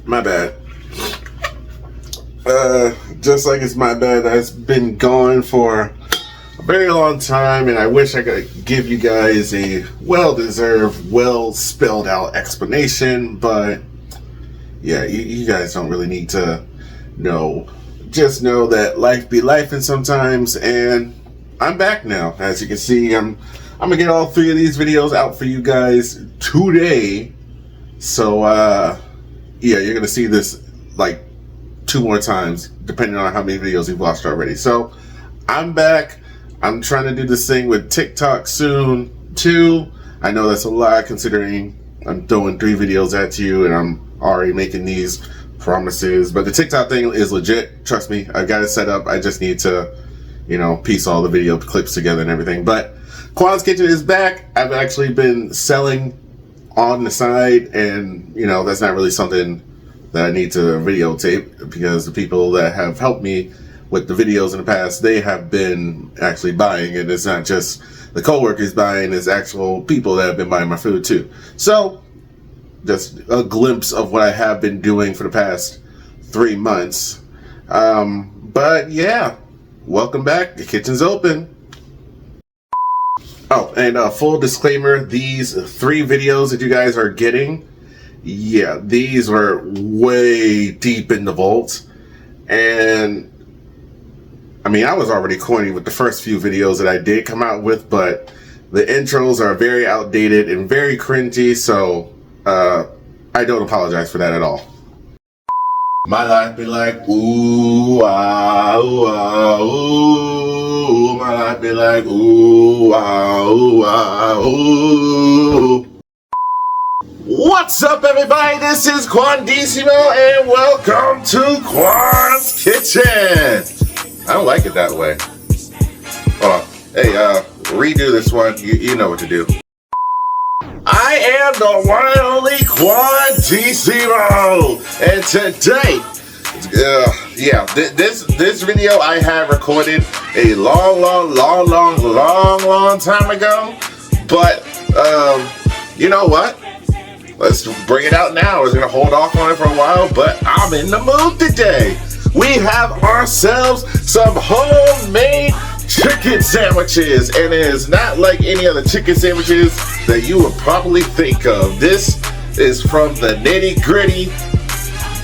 My bad. Just like it's my bad, I've been gone for a very long time, and I wish I could give you guys a well-deserved, well-spelled-out explanation, but yeah, you guys don't really need to know. Just know that life be lifing sometimes, and I'm back now. As you can see, I'm gonna get all 3 of these videos out for you guys today. So yeah, you're gonna see this like 2 more times, depending on how many videos you've watched already. So I'm back. I'm trying to do this thing with TikTok soon too. I know that's a lot considering I'm throwing 3 videos at you and I'm already making these promises, but the TikTok thing is legit. Trust me, I got it set up. I just need to, piece all the video clips together and everything. But Quan's Kitchen is back. I've actually been selling on the side, and that's not really something that I need to videotape, because the people that have helped me with the videos in the past, they have been actually buying, and it's not just the co-workers buying, it's actual people that have been buying my food too. So just a glimpse of what I have been doing for the past 3 months. But yeah, welcome back. The kitchen's open. Oh, and full disclaimer, these 3 videos that you guys are getting, yeah, these were way deep in the vault. And I mean, I was already corny with the first few videos that I did come out with, but the intros are very outdated and very cringy, so I don't apologize for that at all. My life be like, ooh, ah, ooh, ah, ooh. My life be like, ooh, ah, ooh, ah, ooh. What's up, everybody? This is Quandissimo, and welcome to Quan's Kitchen. I don't like it that way. Hold on. Hey, redo this one. You know what to do. I am the one and only Quandissimo, and today, this video I had recorded a long time ago, but you know what? Let's bring it out now. We're gonna hold off on it for a while, but I'm in the mood today. We have ourselves some homemade chicken sandwiches, and it is not like any other chicken sandwiches that you would probably think of. This is from the nitty gritty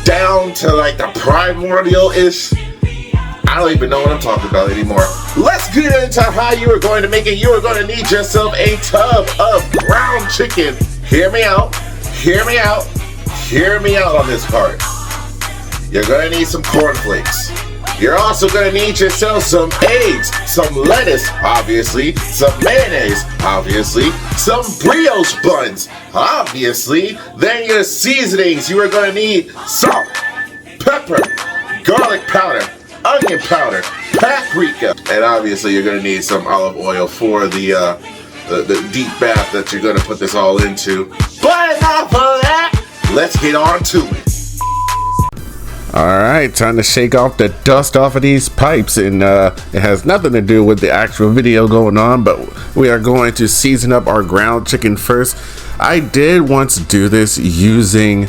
down to like the primordial-ish. I don't even know what I'm talking about anymore. Let's get into how you are going to make it. You are going to need yourself a tub of ground chicken. Hear me out. Hear me out. Hear me out on this part. You're going to need some cornflakes. You're also going to need yourself some eggs, some lettuce, obviously, some mayonnaise, obviously, some brioche buns, obviously. Then your seasonings. You are going to need salt, pepper, garlic powder, onion powder, paprika, and obviously you're going to need some olive oil for the deep bath that you're going to put this all into. But enough of that, let's get on to it. Alright, time to shake off the dust off of these pipes, and it has nothing to do with the actual video going on, but we are going to season up our ground chicken first. I did once do this using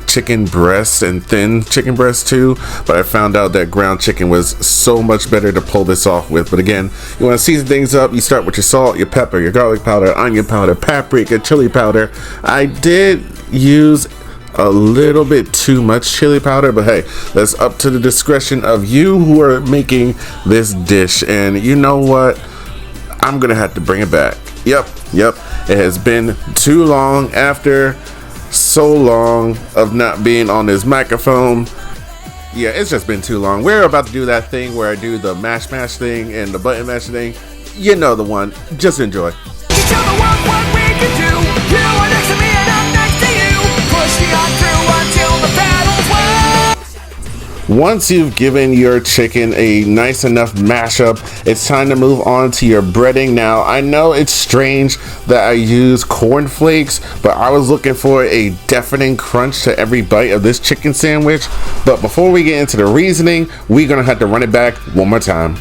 chicken breast and thin chicken breast too, but I found out that ground chicken was so much better to pull this off with. But again, you want to season things up. You start with your salt, your pepper, your garlic powder, onion powder, paprika, chili powder. I did use a little bit too much chili powder, but hey, that's up to the discretion of you who are making this dish. And you know what, I'm gonna have to bring it back. Yep, it has been too long. After so long of not being on this microphone, yeah, it's just been too long. We're about to do that thing where I do the mash thing and the button mash thing. You know the one. Just enjoy. Once you've given your chicken a nice enough mashup, it's time to move on to your breading. Now, I know it's strange that I use cornflakes, but I was looking for a deafening crunch to every bite of this chicken sandwich. But before we get into the reasoning, we're gonna have to run it back one more time.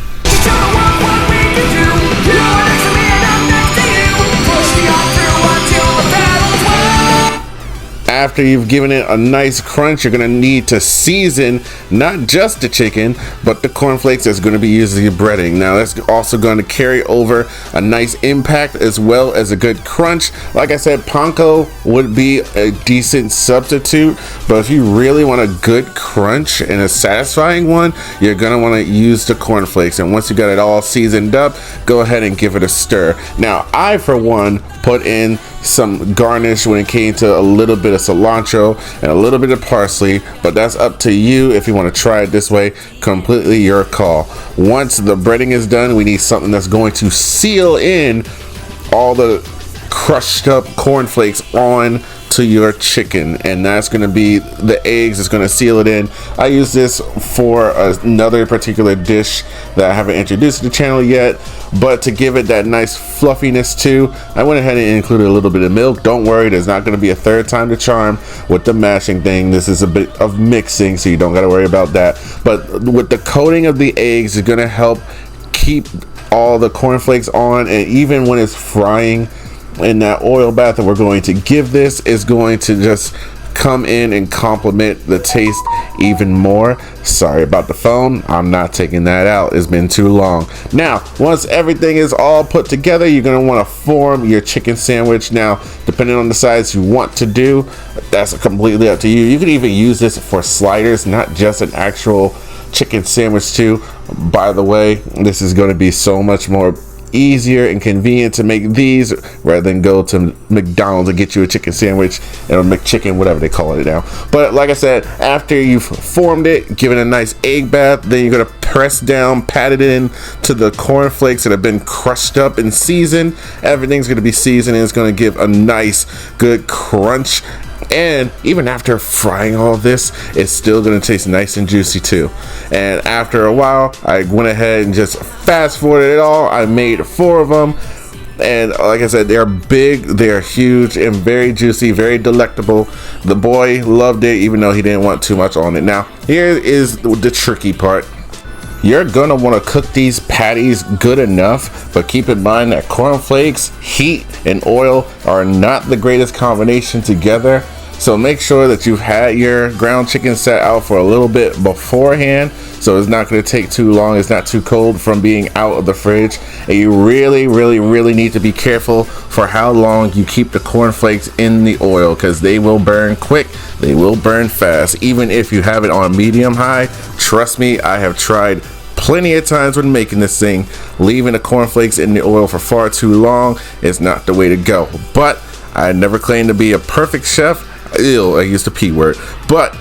After you've given it a nice crunch, you're gonna need to season not just the chicken, but the cornflakes that's gonna be used as your breading. Now that's also gonna carry over a nice impact as well as a good crunch. Like I said, panko would be a decent substitute, but if you really want a good crunch and a satisfying one, you're gonna wanna use the cornflakes. And once you got it all seasoned up, go ahead and give it a stir. Now, I, for one, put in some garnish when it came to a little bit of cilantro and a little bit of parsley, but that's up to you if you want to try it this way. Completely your call. Once the breading is done, we need something that's going to seal in all the crushed up cornflakes on to your chicken, and that's going to be the eggs. It's going to seal it in. I use this for another particular dish that I haven't introduced to the channel yet, but to give it that nice fluffiness too, I went ahead and included a little bit of milk. Don't worry, there's not going to be a third time the charm with the mashing thing. This is a bit of mixing, so you don't got to worry about that. But with the coating of the eggs, it's going to help keep all the cornflakes on, and even when it's frying in that oil bath that we're going to give this, is going to just come in and complement the taste even more. Sorry about the phone, I'm not taking that out, it's been too long. Now, once everything is all put together, you're going to want to form your chicken sandwich. Now, depending on the size you want to do, that's completely up to you. You can even use this for sliders, not just an actual chicken sandwich too. By the way, this is going to be so much more easier and convenient to make these rather than go to McDonald's and get you a chicken sandwich or McChicken, whatever they call it now. But like I said, after you've formed it, give it a nice egg bath, then you're gonna press down, pat it in to the cornflakes that have been crushed up and seasoned. Everything's gonna be seasoned and it's gonna give a nice good crunch. And even after frying all this, it's still gonna taste nice and juicy too. And after a while, I went ahead and just fast forwarded it all. I made 4 of them, and like I said, they're big, they're huge, and very juicy, very delectable. The boy loved it, even though he didn't want too much on it. Now, here is the tricky part. You're gonna want to cook these patties good enough, but keep in mind that cornflakes, heat, and oil are not the greatest combination together. So make sure that you've had your ground chicken set out for a little bit beforehand, so it's not going to take too long. It's not too cold from being out of the fridge. And you really need to be careful for how long you keep the cornflakes in the oil, because they will burn quick, they will burn fast. Even if you have it on medium high, trust me, I have tried plenty of times when making this thing. Leaving the cornflakes in the oil for far too long is not the way to go. But I never claimed to be a perfect chef. Ew, I used the P word. But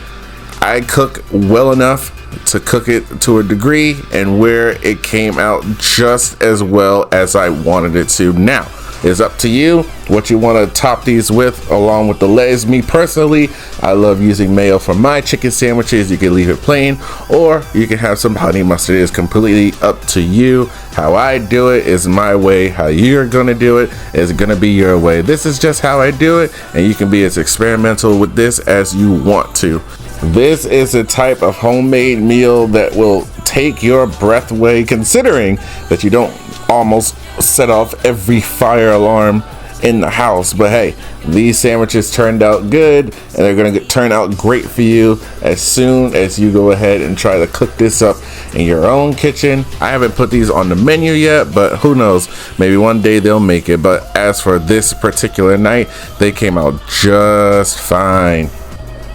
I cook well enough to cook it to a degree and where it came out just as well as I wanted it to. Now, it's up to you what you want to top these with along with the legs. Me personally, I love using mayo for my chicken sandwiches. You can leave it plain or you can have some honey mustard. It's completely up to you. How I do it is my way. How you're gonna do it is gonna be your way. This is just how I do it, and you can be as experimental with this as you want to. This is a type of homemade meal that will take your breath away, considering that you don't almost set off every fire alarm in the house. But hey, these sandwiches turned out good, and they're gonna turn out great for you as soon as you go ahead and try to cook this up in your own kitchen. I haven't put these on the menu yet, but who knows, maybe one day they'll make it. But as for this particular night, they came out just fine.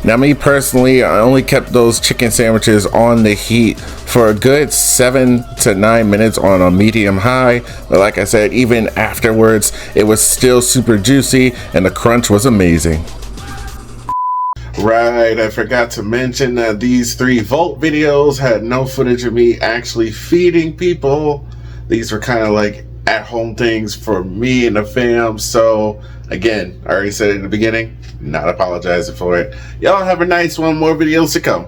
Now, me personally, I only kept those chicken sandwiches on the heat for a good 7 to 9 minutes on a medium high. But like I said, even afterwards, it was still super juicy and the crunch was amazing. Right, I forgot to mention that these 3 Volt videos had no footage of me actually feeding people. These were kind of like at-home things for me and the fam. So again, I already said it in the beginning, not apologizing for it. Y'all have a nice one. More videos to come.